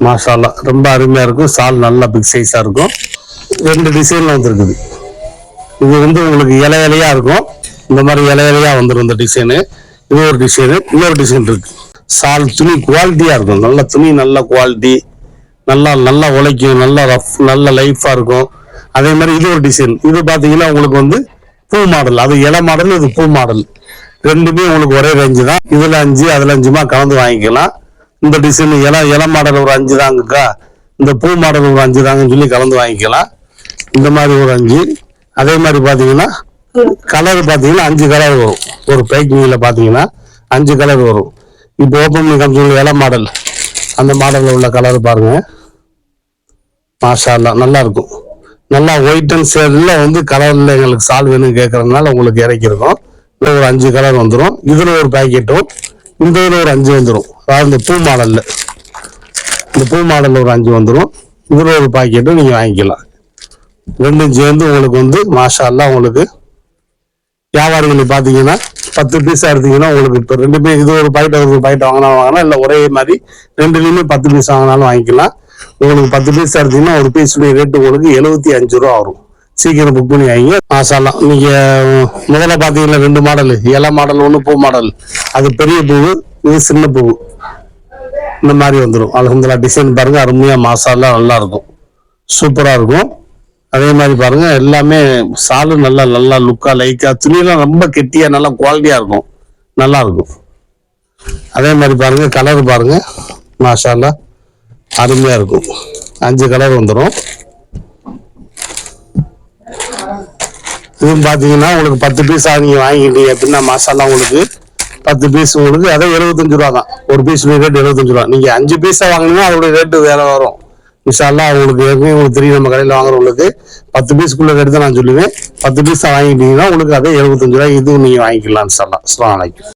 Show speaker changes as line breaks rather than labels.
மாஷால்லா ரொம்ப அருமையா இருக்கும். சால் நல்லா பிக் சைஸா இருக்கும். 2 டிசைன்ல வந்துருக்குது. இது உங்களுக்கு இலை இலையா இருக்கும். இந்த மாதிரி இலை இலையா வந்துடும் இந்த டிசைனு. இது ஒரு டிசைனு. இன்னொரு டிசைன் இருக்கு. சால் துணி குவாலிட்டியா இருக்கும். நல்ல துணி, நல்ல குவாலிட்டி, நல்லா உழைக்கும், நல்ல ரஃப், நல்ல லைஃபா இருக்கும். அதே மாதிரி இது ஒரு டிசைன். இது பாத்தீங்கன்னா உங்களுக்கு பூ மாடல். அது இலை மாடல், இது பூ மாடல். ரெண்டுமே உங்களுக்கு ஒரே ரேஞ்சு தான். இதுல 5 அதுல 5மா கலந்து வாங்கிக்கலாம். இந்த டிசைன் இலை மாடல் ஒரு 5 தாங்கக்கா, இந்த பூ மாடல் ஒரு 5 தாங்கன்னு சொல்லி கலந்து வாங்கிக்கலாம். இந்த மாதிரி ஒரு 5. அதே மாதிரி பாத்தீங்கன்னா கலர் பாத்தீங்கன்னா 5 கலர் வரும். ஒரு பேக்கிங்ல பாத்தீங்கன்னா 5 கலர் வரும். இப்போ ஓப்பன் பண்ணி காமிச்சு இலை மாடல், அந்த மாடல்ல உள்ள கலர் பாருங்க. மாஷால்லா நல்லா இருக்கும். நல்லா ஒயிட் அண்ட் ஷேட்ல கலர்ல எங்களுக்கு சால் வேணும் கேட்கறதுனால உங்களுக்கு இறக்கிருக்கோம். இதுல ஒரு 5 கலர் வந்துடும். இதுல ஒரு பேக்கெட்டும், இந்த இதுல ஒரு 5 வந்துடும். அதாவது இந்த பூ மாடல்ல ஒரு 5 வந்துடும். இதுல ஒரு பாக்கெட்டும் நீங்க வாங்கிக்கலாம். ரெண்டும் சேர்ந்து உங்களுக்கு மாஷால்லா உங்களுக்கு வியாபாரிகள் பாத்தீங்கன்னா 10 பீஸ் எடுத்தீங்கன்னா உங்களுக்கு இப்போ ரெண்டுமே இது ஒரு பாக்கெட் வாங்கினா இல்லை ஒரே மாதிரி ரெண்டுலையுமே 10 பீஸ் வாங்கினாலும் வாங்கிக்கலாம். உங்களுக்கு 10 பீஸ் எடுத்தீங்கன்னா ஒரு பீஸுடைய ரேட்டு உங்களுக்கு 75 ரூபா வரும். சீக்கிரம் புக் பண்ணி வாங்கி மாஷால்லா. நீங்க முதல்ல பாத்தீங்கன்னா 2 மாடல், இலை மாடல் ஒன்று, பூ மாடல். அது பெரிய பூவு, இது சின்ன பூவு. இந்த மாதிரி வந்துடும். அல்ஹம்துலில்லாஹ் டிசைன் பாருங்க, அருமையா மாஷால்லா நல்லா இருக்கும், சூப்பரா இருக்கும். அதே மாதிரி பாருங்க எல்லாமே சாலு நல்லா லுக்கா லைக்கா, துணியெல்லாம் ரொம்ப கெட்டியா நல்லா குவாலிட்டியா இருக்கும், நல்லா இருக்கும். அதே மாதிரி பாருங்க கலர் பாருங்க, மாஷால்லா அருமையா இருக்கும். 5 கலர் வந்துடும். இதுவும் பாத்தீங்கன்னா உங்களுக்கு 10 பீஸா நீங்க வாங்கிட்டீங்க அப்படின்னா மாஷால்லா உங்களுக்கு 10 பீஸ் உங்களுக்கு அதே 75 ரூபா தான். ஒரு பீஸ் ரேட் 75 ரூபா. நீங்க 5 பீஸா வாங்கினீங்கன்னா அதோட ரேட்டு வேற வரும். இன்ஷால்லா உங்களுக்கு ஏற்கனவே உங்களுக்கு தெரியும், நம்ம கடையில் வாங்குறவங்களுக்கு 10 பீஸ்க்குள்ள ரேட்டு தான் நான் சொல்லுவேன். 10 பீஸா வாங்கிட்டீங்கன்னா உங்களுக்கு அதே 75 ரூபாய் இதுவும் நீங்க வாங்கிக்கலாம். இன்ஷால்லா. அஸ்ஸலாமு அலைக்கும்.